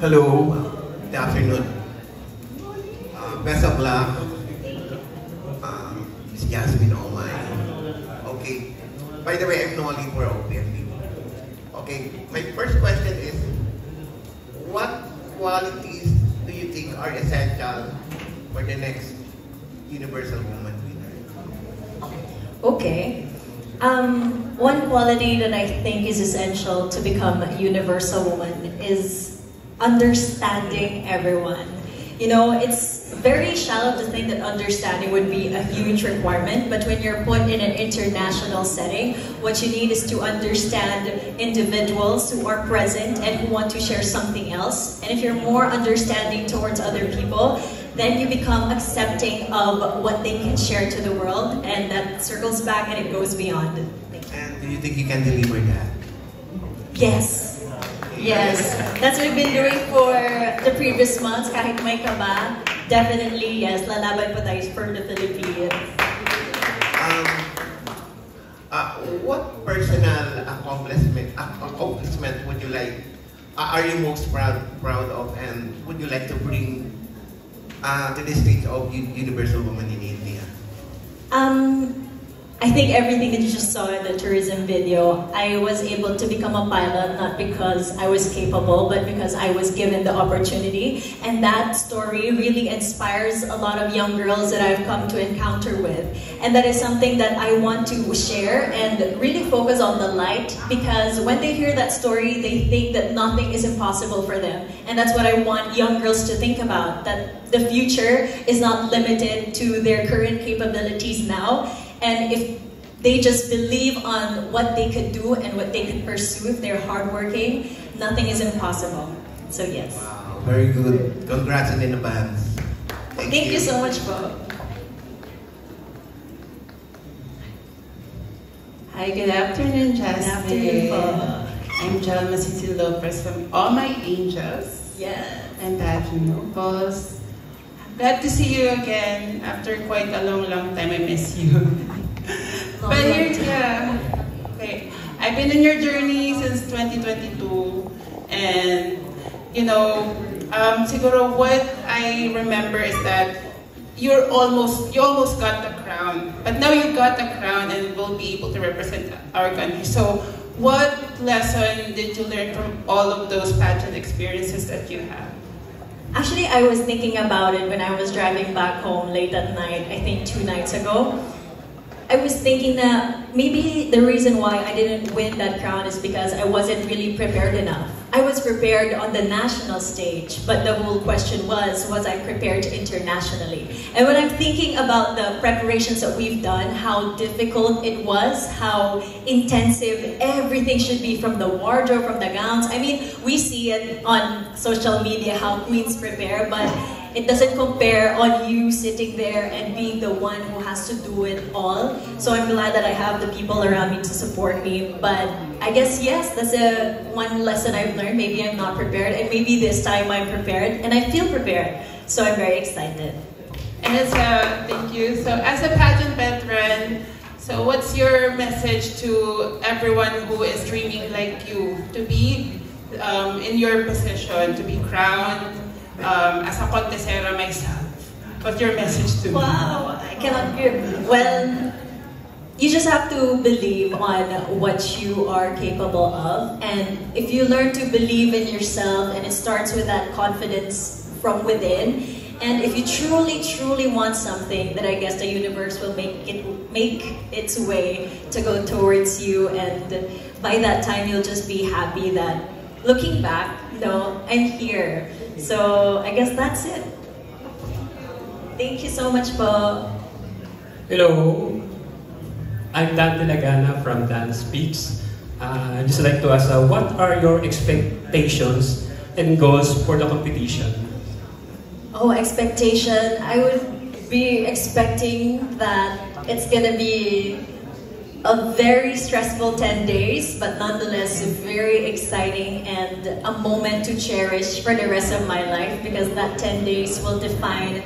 Hello, good afternoon. Best of luck, Miss Jasmine Omay. Okay, by the way, I'm Nolly for OPFB. Okay, my first question is, what qualities do you think are essential for the next Universal Woman winner? Okay. One quality that I think is essential to become a universal woman is understanding everyone. You know, it's very shallow to think that understanding would be a huge requirement, but when you're put in an international setting, what you need is to understand individuals who are present and who want to share something else. And if you're more understanding towards other people, then you become accepting of what they can share to the world, and that circles back and it goes beyond. And do you think you can deliver that? Yes. Yes. That's what we've been doing for the previous months. Kahit may kaba, definitely yes. Lalaban po tayo for the Philippines. What personal accomplishment would you like, are you most proud of, and would you like to bring to the stage of Universal Woman in India? I think everything that you just saw in the tourism video, I was able to become a pilot not because I was capable, but because I was given the opportunity. And that story really inspires a lot of young girls that I've come to encounter with. And that is something that I want to share and really focus on the light, because when they hear that story, they think that nothing is impossible for them. And that's what I want young girls to think about, that the future is not limited to their current capabilities now. And if they just believe on what they could do and what they could pursue, if they're hardworking, nothing is impossible. So yes. Wow, very good. Congrats in advance. Thank you so much, po. Hi, good afternoon, Jasmine. Good afternoon, po. I'm Jalma Cecil Lopez from All My Angels. Yes. And Pageant Nobles. Glad to see you again. After quite a long time, I miss you. But here, yeah. Okay. I've been in your journey since 2022. And, you know, siguro what I remember is that you almost got the crown. But now you got the crown and will be able to represent our country. So what lesson did you learn from all of those pageant experiences that you have? Actually, I was thinking about it when I was driving back home late at night, I think 2 nights ago. I was thinking that maybe the reason why I didn't win that crown is because I wasn't really prepared enough. I was prepared on the national stage, but the whole question was I prepared internationally? And when I'm thinking about the preparations that we've done, how difficult it was, how intensive everything should be, from the wardrobe, from the gowns. I mean, we see it on social media how queens prepare, but it doesn't compare on you sitting there and being the one who has to do it all. So I'm glad that I have the people around me to support me. But I guess, yes, that's one lesson I've learned. Maybe I'm not prepared, and maybe this time I'm prepared, and I feel prepared. So I'm very excited. And thank you. So as a pageant veteran, so what's your message to everyone who is dreaming like you to be in your position, to be crowned? As a contesera myself, what's your message to me? Wow, I cannot give. Well, you just have to believe on what you are capable of, and if you learn to believe in yourself, and it starts with that confidence from within, and if you truly want something, then I guess the universe will make its way to go towards you, and by that time you'll just be happy that looking back, no, I'm here. So I guess that's it. Thank you so much, po. Hello, I'm Dan Lagana from Dan Speaks. I'd just like to ask, what are your expectations and goals for the competition? Oh, expectation. I would be expecting that it's gonna be a very stressful 10 days, but nonetheless very exciting and a moment to cherish for the rest of my life, because that 10 days will define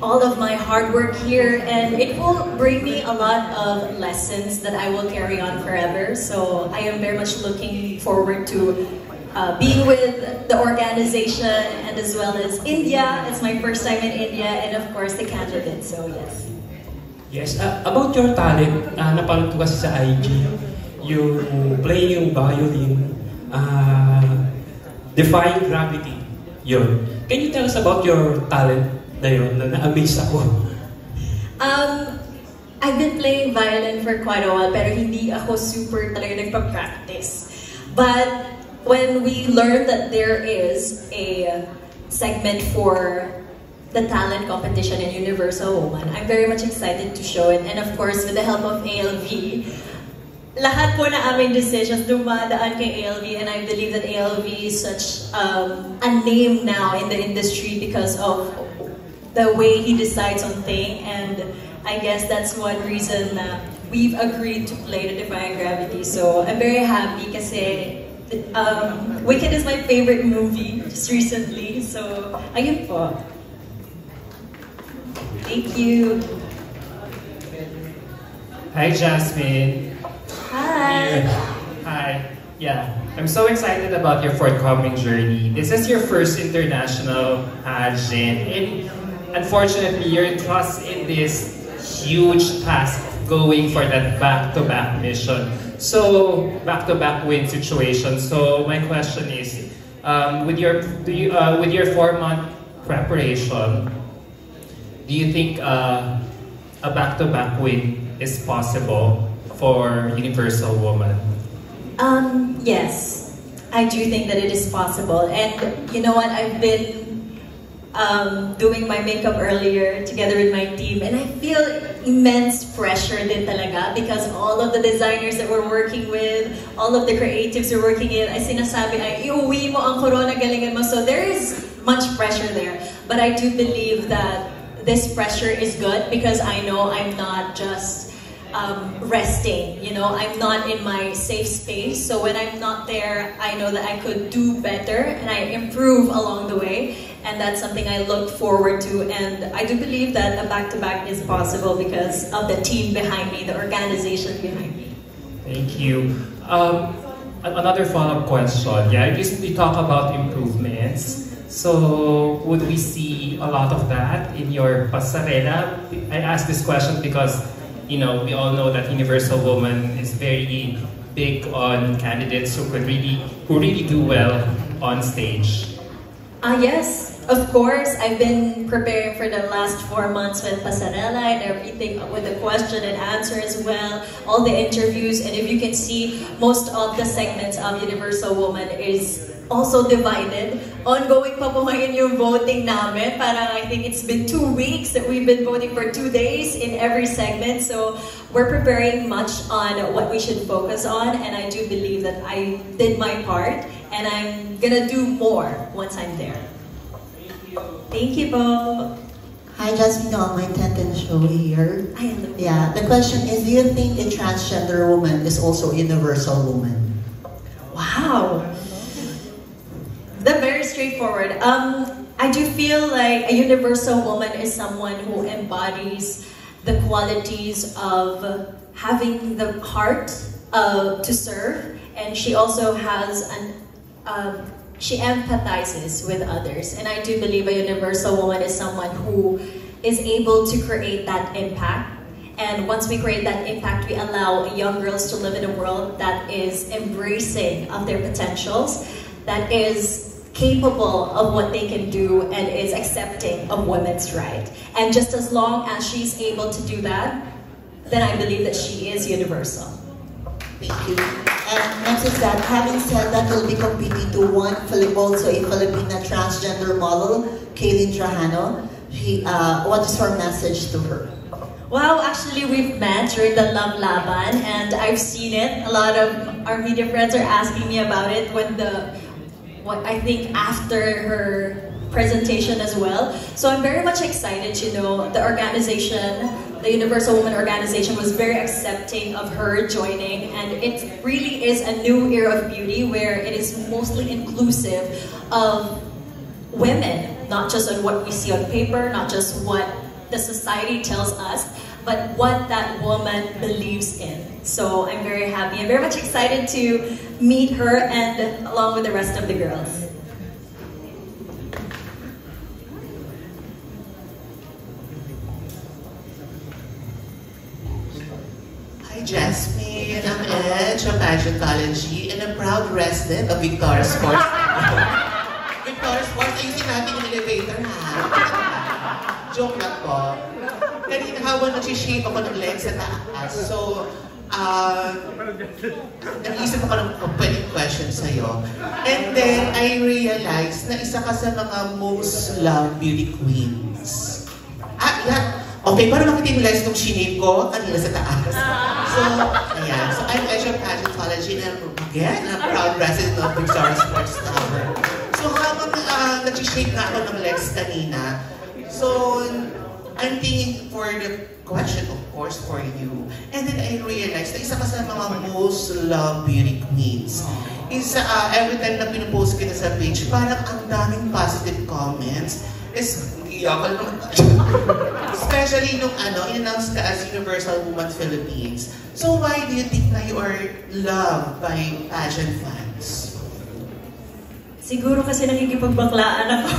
all of my hard work here, and it will bring me a lot of lessons that I will carry on forever. So I am very much looking forward to being with the organization and as well as India. It's my first time in India, and of course the candidates, so yes. Yes, about your talent, napanood ko kasi sa IG, yung playing yung violin, defying gravity, yun. Can you tell us about your talent na yun, na na-amaze ako? I've been playing violin for quite a while, pero hindi ako super talaga nagpa-practice. But when we learned that there is a segment for the talent competition in Universal Woman, I'm very much excited to show it. And of course, with the help of ALV, lahat po na aming decisions dumadaan kay ALV, and I believe that ALV is such a name now in the industry because of the way he decides on things, and I guess that's one reason we've agreed to play the Defying Gravity. So I'm very happy kasi Wicked is my favorite movie just recently, so ayun po. Thank you. Hi, Jasmine. Hi. Hi. Yeah, I'm so excited about your forthcoming journey. This is your first international pageant, and unfortunately, you're thrust in this huge task going for that back-to-back mission. So, back-to-back win situation. So, my question is, with your 4-month preparation, do you think a back-to-back win is possible for Universal Woman? Yes, I do think that it is possible. And you know what, I've been doing my makeup earlier together with my team, and I feel immense pressure din talaga because all of the designers that we're working with, all of the creatives we're working in, ay sinasabi ay iuwi mo ang corona, galingan mo. So there is much pressure there. But I do believe that this pressure is good because I know I'm not just resting, you know, I'm not in my safe space. So when I'm not there, I know that I could do better and I improve along the way. And that's something I look forward to. And I do believe that a back-to-back is possible because of the team behind me, the organization behind me. Thank you. Another follow-up question. Yeah, you recently talked about improvements. So, would we see a lot of that in your pasarela? I ask this question because, you know, we all know that Universal Woman is very big on candidates who really do well on stage. Yes, of course. I've been preparing for the last 4 months with pasarela and everything, with the question and answer as well, all the interviews, and if you can see, most of the segments of Universal Woman is also divided. Ongoing pa po ngayon yung voting namin. Parang I think it's been 2 weeks that we've been voting for 2 days in every segment. So we're preparing much on what we should focus on, and I do believe that I did my part, and I'm gonna do more once I'm there. Thank you po. Hi, Jasmine, on my 10th show here. Yeah, the question is, do you think a transgender woman is also a universal woman? Wow. They're very straightforward. I do feel like a universal woman is someone who embodies the qualities of having the heart to serve, and she also has she empathizes with others. And I do believe a universal woman is someone who is able to create that impact. And once we create that impact, we allow young girls to live in a world that is embracing of their potentials, that is capable of what they can do, and is accepting of women's rights. And just as long as she's able to do that, then I believe that she is universal. Thank you. And next is that, having said that, we'll be competing to one also a Filipina transgender model, Kaylin Trajano. What is her message to her? Wow, actually we've met during the Love Laban, and I've seen it. A lot of our media friends are asking me about it I think after her presentation as well. So I'm very much excited, you know, the organization, the Universal Woman organization was very accepting of her joining, and it really is a new era of beauty where it is mostly inclusive of women, not just on what we see on paper, not just what the society tells us, but what that woman believes in. So I'm very happy. I'm very much excited to meet her and along with the rest of the girls. Hi Jasmine, I'm Edge of Pageantology and a proud resident of Victoria Sports. Victoria Sports, ayusin natin yung elevator ha. Joke lang po. Kanina habang nag-shape ako ng legs sa taas. So, nag-iisip ako ng pwedeng question sa'yo. And then, I realized na isa ka sa mga most loved beauty queens. Okay, para makita yung legs nung shinade ko kanina sa taas. So, ayan. So, I'm Edge of Pageantology and again, I'm proud resident of Victoria Sports Tower. So, habang nag-shape na ako ng legs kanina, so, I'm thinking for the question, of course, for you. And then I realized na isa ka sa mga most loved beauty queens. Is every time na pinupost kita sa page, parang ang daming positive comments. Especially nung in-announce ka as Universal Woman Philippines. So why do you think na you are loved by pageant fans? Siguro kasi nakikipagbaklaan ako.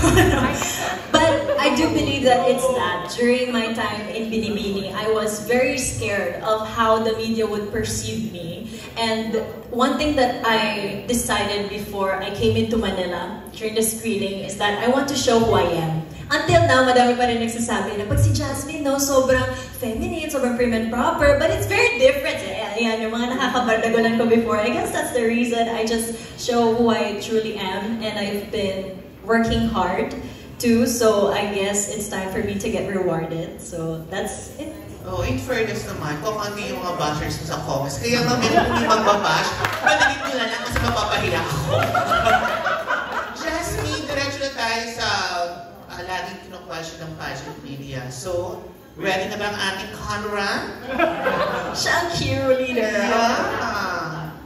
But I do believe that it's that. During my time in Binibini, I was very scared of how the media would perceive me. And one thing that I decided before I came into Manila during the screening is that I want to show who I am. Until now, madami pa rin nagsasabi na pag si Jasmine, no, sobrang feminine, sobrang prim and proper, but it's very different. Ayan, yung mga nakakabardagulan ko before. I guess that's the reason I just show who I truly am, and I've been working hard too, so I guess it's time for me to get rewarded. So that's it. Oh, in fairness naman, kung ano yung mga bashers sa comments, kaya nga meron kong magbabash, madalit ko na lang kasi mapapahiya ako. Jasmine, diretso na tayo sa laging kinu-question ng pageant media. So, ready na ba ang ating Conran? Siya ang cheerleader. Yeah.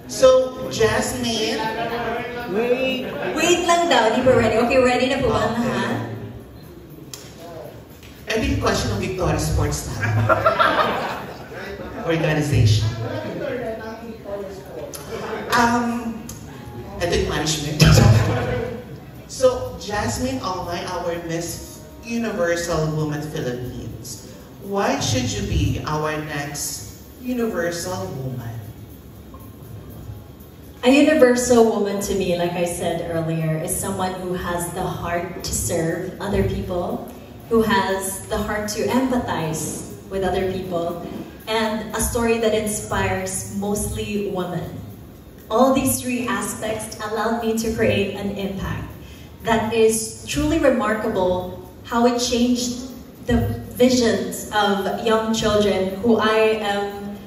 So, Jasmine. Wait lang daw, di ba ready? Okay, ready na po ba ang lahat? Every question ng Victoria Sports organization. Ito yung management. So, Jasmine Ongay, our Miss Universal Woman Philippines. Why should you be our next Universal Woman? A universal woman to me, like I said earlier, is someone who has the heart to serve other people, who has the heart to empathize with other people, and a story that inspires mostly women. All these three aspects allowed me to create an impact that is truly remarkable, how it changed the visions of young children who I am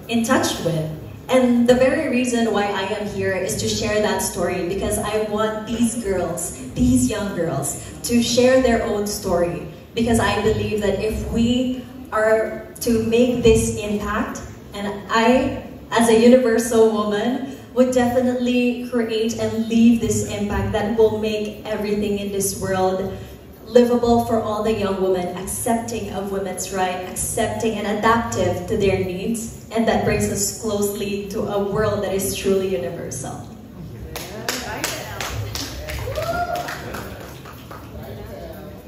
in touch with. And the very reason why I am here is to share that story, because I want these girls, these young girls, to share their own story. Because I believe that if we are to make this impact, and I, as a universal woman, would definitely create and leave this impact that will make everything in this world livable for all the young women, accepting of women's rights, accepting and adaptive to their needs, and that brings us closely to a world that is truly universal.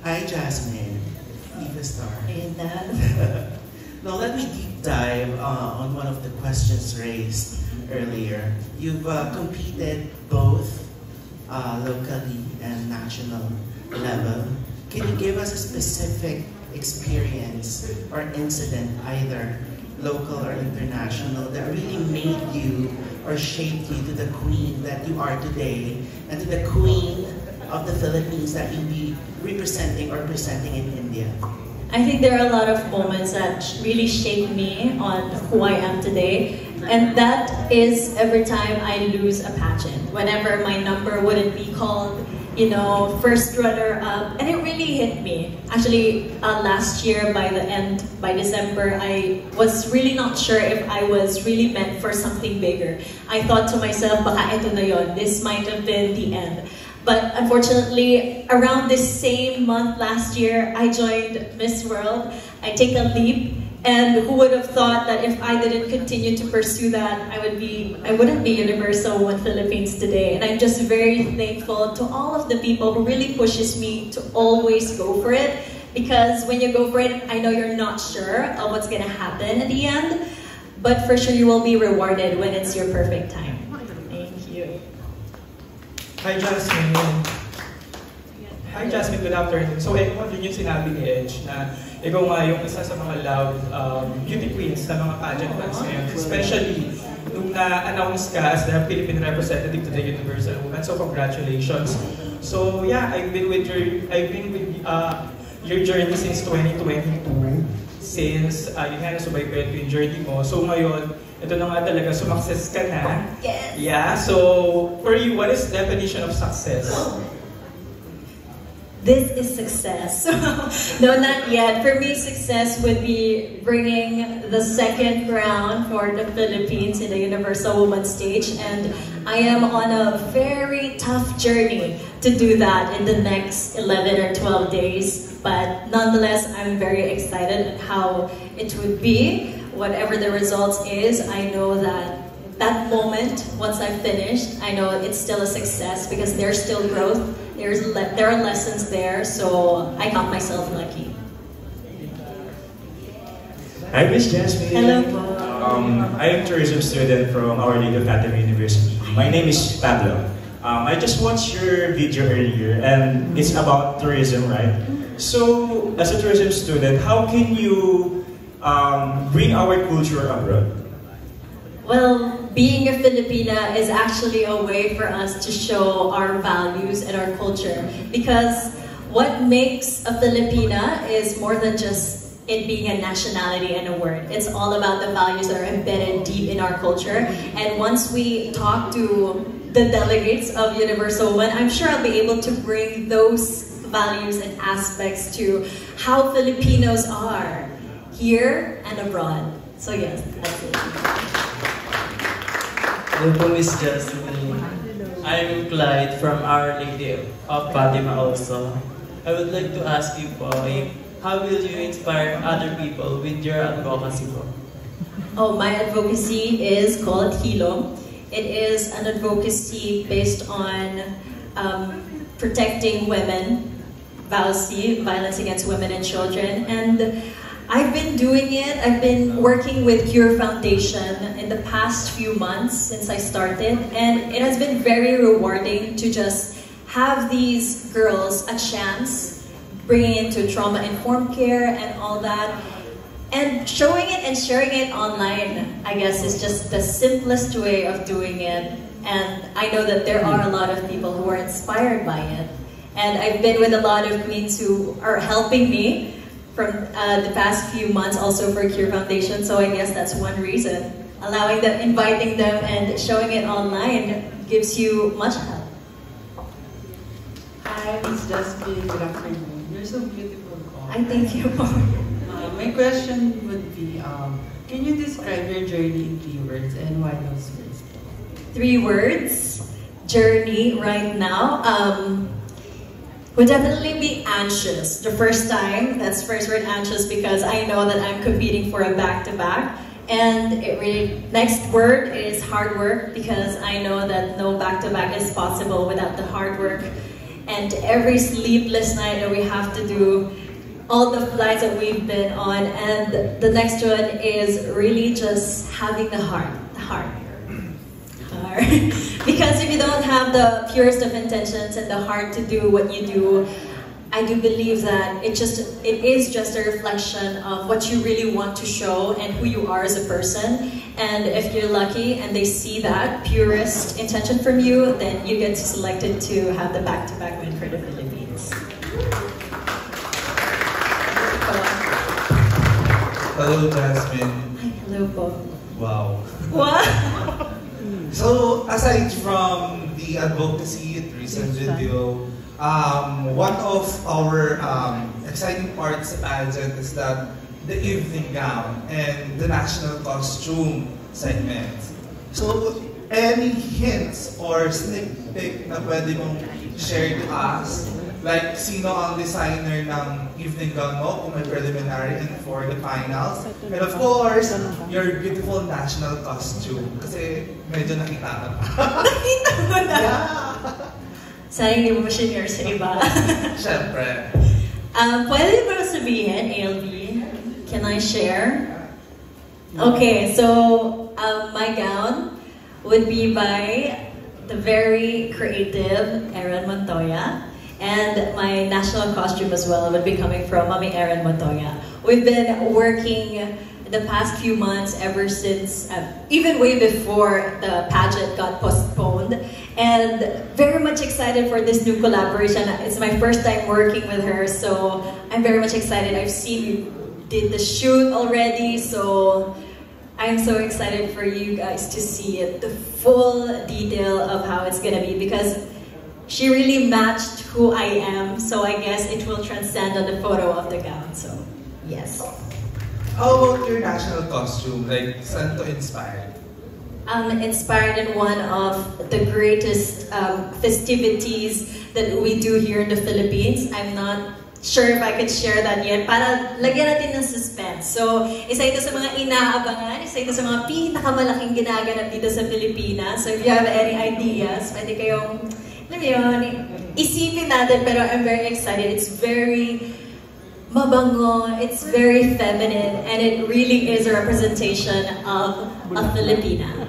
Hi, Jasmine. Eva Star. And Now, let me deep dive on one of the questions raised earlier. You've competed both locally and national level. Can you give us a specific experience or incident, either local or international, that really made you or shaped you to the queen that you are today, and to the queen of the Philippines that you'll be representing or presenting in India? I think there are a lot of moments that really shaped me on who I am today. And that is every time I lose a pageant. Whenever my number wouldn't be called, you know, first runner-up. And it really hit me. Actually, last year by December, I was really not sure if I was really meant for something bigger. I thought to myself, baka ito na yon, this might have been the end. But unfortunately, around this same month last year, I joined Miss World. I take a leap, and who would have thought that if I didn't continue to pursue that, I wouldn't be Universal Woman Philippines today. And I'm just very thankful to all of the people who really pushes me to always go for it. Because when you go for it, I know you're not sure of what's gonna happen at the end, but for sure you will be rewarded when it's your perfect time. Thank you. Hi, Jasmine. Hi, Jasmine. Good afternoon. So, yun yung sinabi ni Edge na ikaw nga yung isa sa mga loud beauty queens na mga pageant fans ngayon. Especially nung na-announce ka as the Philippine representative to the Universal Woman. So, congratulations. So, yeah, I've been with your journey since 2022. Since yun nga nasubaybay ko yung journey mo. So, ngayon, ito na nga talaga, sumakses ka na. Yes. Yeah, so for you, what is the definition of success? This is success. No, not yet. For me, success would be bringing the second crown for the Philippines in the Universal Woman stage. And I am on a very tough journey to do that in the next 11 or 12 days. But nonetheless, I'm very excited at how it would be. Whatever the results is, I know that that moment, once I've finished, I know it's still a success because there's still growth. There are lessons there, so I count myself lucky. Hi, Miss Jasmine. Hello. I am a tourism student from Our Lady of Fatima University. My name is Pablo. I just watched your video earlier, and it's about tourism, right? So, as a tourism student, how can you bring our culture abroad? Well, being a Filipina is actually a way for us to show our values and our culture. Because what makes a Filipina is more than just it being a nationality and a word. It's all about the values that are embedded deep in our culture. And once we talk to the delegates of Universal Woman, I'm sure I'll be able to bring those values and aspects to how Filipinos are here and abroad. So yes, that's it. Hello, Miss Jasmine. I'm Clyde from Our Lady of Fatima also. I would like to ask you po, how will you inspire other people with your advocacy po? Oh, my advocacy is called Hilo. It is an advocacy based on protecting women, violence against women and children. And I've been doing it. I've been working with Cure Foundation in the past few months since I started, and it has been very rewarding to just have these girls a chance, bringing into trauma-informed care and all that, and showing it and sharing it online, I guess, is just the simplest way of doing it. And I know that there are a lot of people who are inspired by it. And I've been with a lot of queens who are helping me from the past few months also for Cure Foundation, so I guess that's one reason. Inviting them and showing it online gives you much help. Hi, Miss Jasmine. Good afternoon. You're so beautiful. I thank you. My question would be, can you describe your journey in 3 words and why those words? 3 words. Journey right now. Would definitely be anxious. The first time, that's first word anxious because I know that I'm competing for a back-to-back. And next word is hard work because I know that no back-to-back is possible without the hard work. And every sleepless night that we have to do, all the flights that we've been on. And the next one is really just having the heart. Because if you don't have the purest of intentions and the heart to do what you do, I do believe that it is just a reflection of what you really want to show and who you are as a person. And if you're lucky and they see that purest intention from you, then you get selected to have the back-to-back win for the Philippines. Hello, Jasmine. Hi, hello po. Wow. What? So, aside from the advocacy at recent video, one of our exciting parts sa pageant is that the evening gown and the national costume segment. So, any hints or sneak pick na pwede mong share to us? Like, sino ang designer ng evening gown mo kung may preliminary and for the finals? And of course, your beautiful national costume. Kasi medyo nakita ka pa. Nakita mo na? Yeah. Sana hindi mo share sa iba. Siyempre. Pwede ba sabihin, ALB? Can I share? Okay, so my gown would be by the very creative Erin Montoya. And my national costume as well would be coming from Mami Erin Montoya. We've been working the past few months ever since, even way before the pageant got postponed. And very much excited for this new collaboration. It's my first time working with her, so I'm very much excited. I've seen you did the shoot already, so I'm so excited for you guys to see it, the full detail of how it's gonna be, because she really matched who I am, so I guess it will transcend on the photo of the gown, so yes. How about your national costume? Like, saan to inspired? Inspired in one of the greatest festivities that we do here in the Philippines. I'm not sure if I could share that yet, para lagyan natin ng suspense. So, isa ito sa mga inaabangan, isa ito sa mga pinakamalaking ginaganap dito sa Pilipinas. So, if you have any ideas, pwede kayong, alam mo yun, isipin natin, pero I'm very excited. It's very mabango, it's very feminine, and it really is a representation of a Filipina.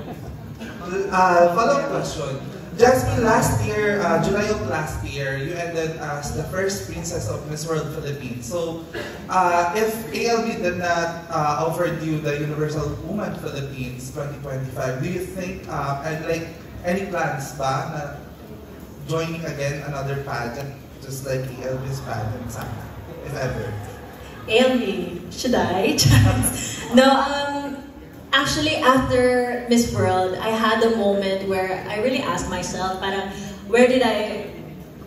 Follow-up question. Jasmine, last year, July of last year, you ended as the first princess of Miss World Philippines. So, if ALB did not offer you the Universal Woman Philippines 2025, do you think, and like, any plans ba na joining again another pageant, just like ALB's pageant, sana, if ever? ALB, should I? No, actually, after Miss World, I had a moment where I really asked myself, parang, where did I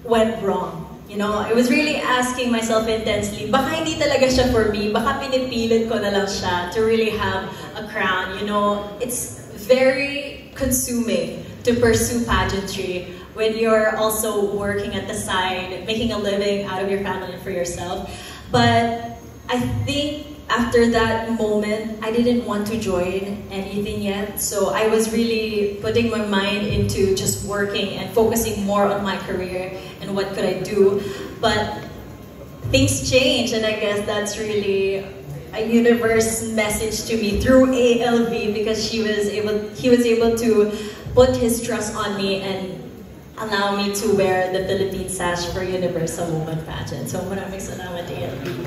went wrong? You know, I was really asking myself intensely, baka hindi talaga siya for me, baka pinipilit ko na lang siya to really have a crown. You know, it's very consuming to pursue pageantry when you're also working at the side, making a living out of your family and for yourself. But I think after that moment, I didn't want to join anything yet. So I was really putting my mind into just working and focusing more on my career and what could I do. But things change, and I guess that's really a universe message to me through ALB, because he was able to put his trust on me and allow me to wear the Philippine sash for Universal Woman Pageant. So maraming salamat, ALB.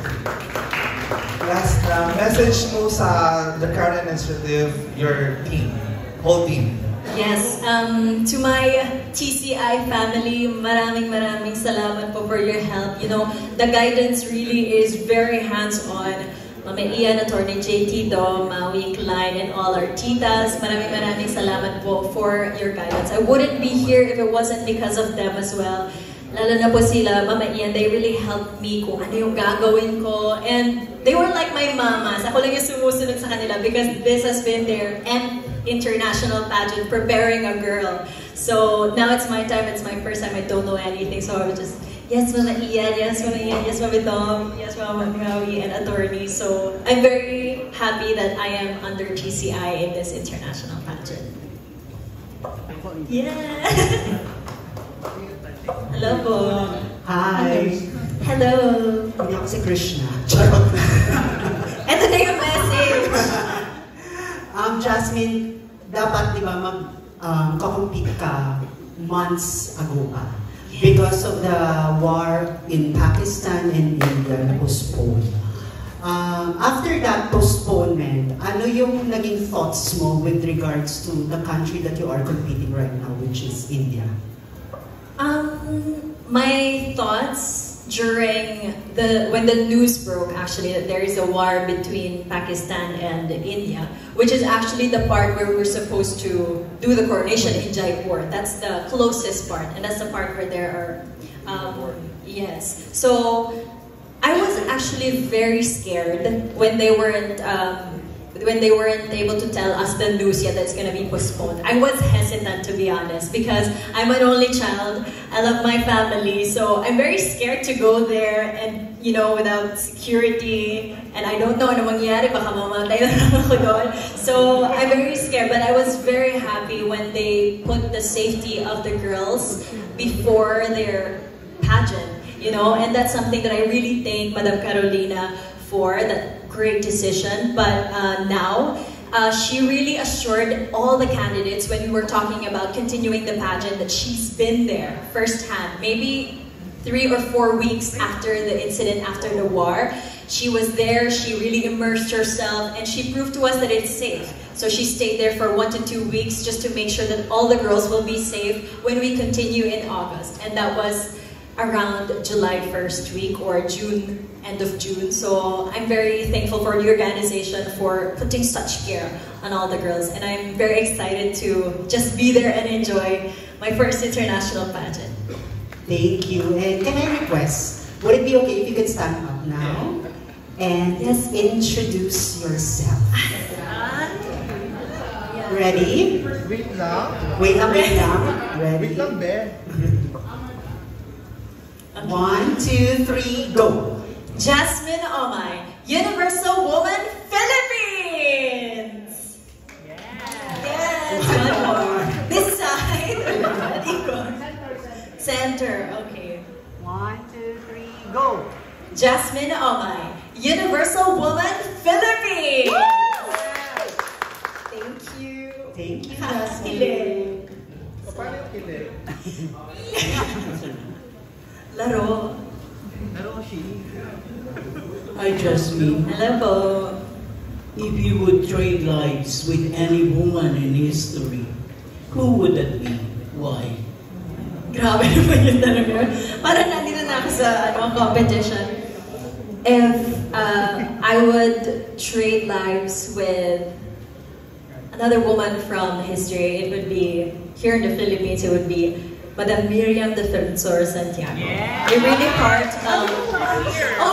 Last message mo sa the current initiative, your team, whole team. Yes, to my TCI family, maraming salamat po for your help. You know, the guidance really is very hands-on. Mama Ian, Attorney JT Do, Maui, Klein, and all our titas, maraming salamat po for your guidance. I wouldn't be here if it wasn't because of them as well. Lalo na po sila, Mama Ian, they really helped me kung ano yung gagawin ko. And they were like my mamas. Ako lang yung sumusunod sa kanila because this has been their nth international pageant, preparing a girl. So now it's my time, it's my first time, I don't know anything. So I was just, yes, Mama Ian, yes, Mama Ian, yes, Mama Tom, yes, Mama Maui, and attorney. So I'm very happy that I am under GCI in this international pageant. Yeah! Hello po. Hi. Hello. Hindi ako si Krishna. Ito na yung message. Jasmine, dapat di ba mag-compete ka months ago pa? Because of the war in Pakistan and India na postponed. After that postponement, ano yung naging thoughts mo with regards to the country that you are competing right now, which is India? My thoughts during when the news broke, actually, that there is a war between Pakistan and India, which is actually the part where we're supposed to do the coronation in Jaipur. That's the closest part, and that's the part where there are, yes. So I was actually very scared when they weren't when they weren't able to tell us the news yet that it's gonna be postponed. I was hesitant, to be honest, because I'm an only child. I love my family, so I'm very scared to go there and, you know, without security, and I don't know ano mangyari, baka mamatay na lang ako doon. So I'm very scared, but I was very happy when they put the safety of the girls before their pageant, you know, and that's something that I really thank Madam Carolina for, that great decision. But now, she really assured all the candidates when we were talking about continuing the pageant that she's been there firsthand, maybe 3 or 4 weeks after the incident, after the war. She was there, she really immersed herself, and she proved to us that it's safe. So she stayed there for 1 to 2 weeks just to make sure that all the girls will be safe when we continue in August. And that was around July 1st week or June, end of June. So I'm very thankful for the organization for putting such care on all the girls. And I'm very excited to just be there and enjoy my first international pageant. Thank you. And can I request, would it be okay if you could stand up now and just introduce yourself? Ready? Wait lang. Wait lang. Ready? Wait lang, be. 1, 2, 3, go. Jasmine Omay, Universal Woman, Philippines! Yes, one more. This side. Center, okay. 1, 2, 3, go. Jasmine Omay, Universal Woman, Philippines! Thank you. Thank you, Jasmine. Paano yung kili? Laro. Hi, Jasmine. Hello po. If you would trade lives with any woman in history, who would that be? Why? Grabe naman yung tanong yun. Parang nandito na ako sa competition. If I would trade lives with another woman from history, it would be, here in the Philippines, it would be Madam Miriam Defensor Santiago. Yeah. You're really part of... Oh,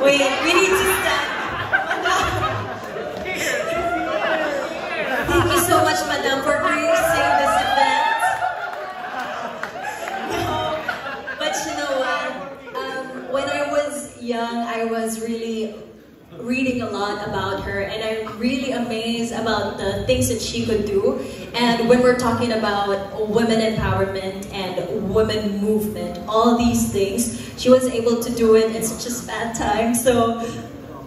wait, we need to stand. Thank you so much, Madam, for producing this event. No, but you know what? When I was young, I was really reading a lot about her, and I'm really amazed about the things that she could do. And when we're talking about women empowerment and women movement, all these things, she was able to do it in such a span time. So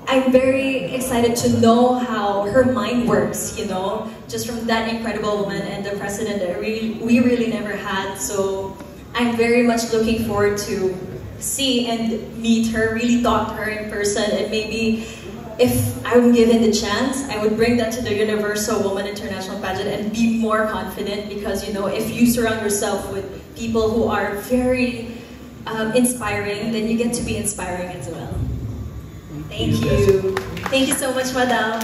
I'm very excited to know how her mind works, you know, just from that incredible woman and the president that we really never had. So I'm very much looking forward to see and meet her, really talk to her in person, and maybe if I'm given the chance, I would bring that to the Universal Woman International Pageant and be more confident, because, you know, if you surround yourself with people who are very inspiring, then you get to be inspiring as well. Thank you. Thank you so much, Madam.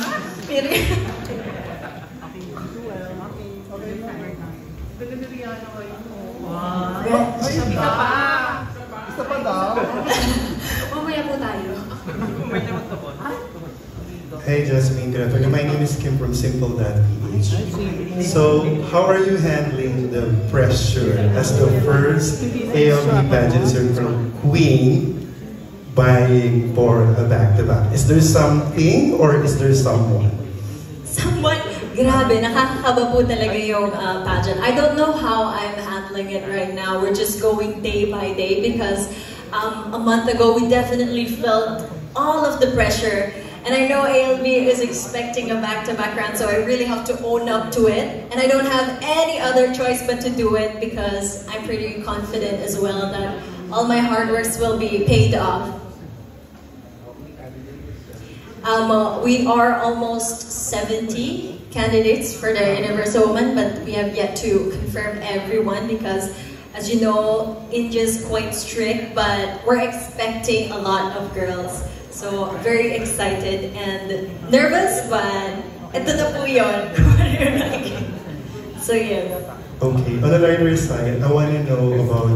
Isa pa daw. Mamaya po tayo. Hey Jasmine, good afternoon. My name is Kim from Simple.ph. So, how are you handling the pressure as the first ALB pageant circle queen vying for a back-to-back? Is there something or is there someone? Someone? Grabe, nakakakaba po talaga yung pageant. I don't know how I'm handling it right now. We're just going day by day because a month ago we definitely felt all of the pressure. And I know ALB is expecting a back-to-back round, so I really have to own up to it. And I don't have any other choice but to do it because I'm pretty confident as well that all my hard works will be paid off. We are almost 70 candidates for the Universal Woman, but we have yet to confirm everyone because, as you know, India's quite strict, but we're expecting a lot of girls. So, very excited and nervous, but ito na po yun. So, yeah. Okay, on the lighter side, I want to know about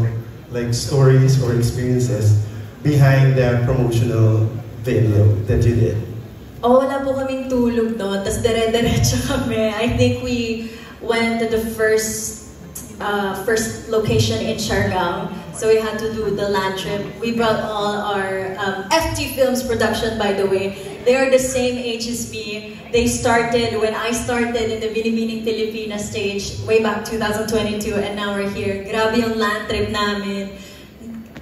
like stories or experiences behind that promotional video that you did. Oh, wala po kaming tulog doon. Tapos dire-diretso kami. I think we went to the first location in Siargao. So we had to do the land trip. We brought all our FT Films production, by the way. They are the same age as me. They started when I started in the Binibining Pilipinas stage way back 2022, and now we're here. Grabe yung land trip namin.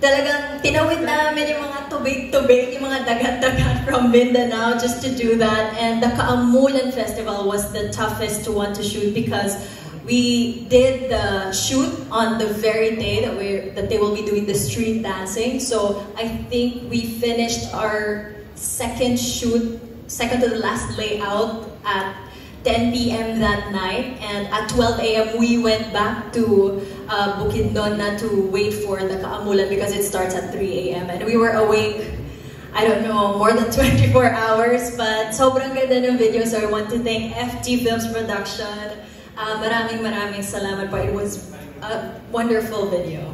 Talagang tinawid namin yung mga tubig-tubig, yung mga dagat-dagat from Mindanao just to do that. And the Kaamulan Festival was the toughest one to shoot because we did the shoot on the very day that they will be doing the street dancing. So I think we finished our second to the last layout at 10 p.m. that night, and at 12 a.m. we went back to Bukidnon to wait for the Kaamulan because it starts at 3 a.m. and we were awake, I don't know, more than 24 hours, but sobrang ganda ng video, so I want to thank FT Films Production. Maraming salamat po. It was a wonderful video.